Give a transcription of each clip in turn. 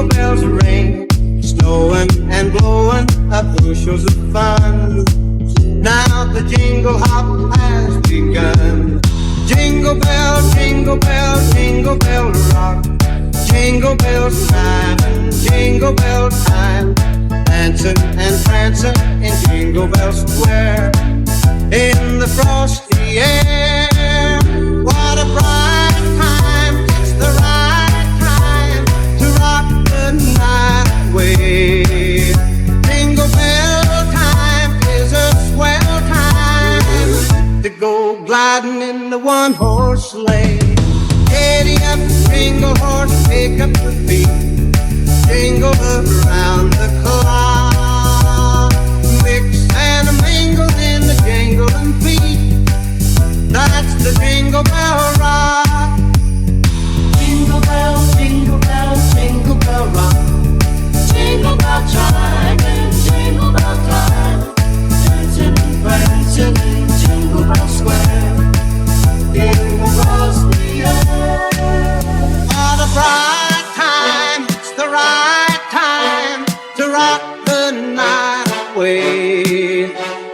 jingle bells ring, snowing and blowing up bushels of fun. Now the jingle hop has begun. Jingle bell, jingle bell, jingle bell rock. Jingle bells time, jingle bell time. Dancing and prancing in Jingle Bell Square, in the frosty air. What a bright time, it's the right time to rock the night away. Jingle bell time is a swell time to go gliding in the one-horse sleigh. Giddy up, jingle horse, pick up the beat. Jingle around the clock, mix and a mingle in the jingling beat. That's the Jingle Bell Rock. Jingle bell, jingle bell, jingle bell rock. Jingle bell chime in Jingle Bell time. Dancing and prancing in Jingle Bell Square, in across the air. What a bright time, it's the right time to rock the night away.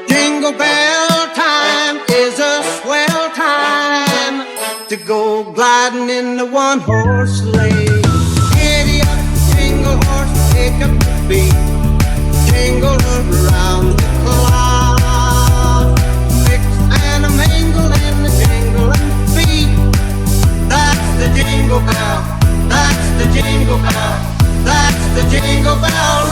Jingle bell time is a swell time to go gliding in the one-horse sleigh. Giddy up, jingle horse, pick up the beat. Jingle around the clock, mix and a mingle in the jingling beat. That's the jingle bell, that's the jingle bell, that's the Jingle Bell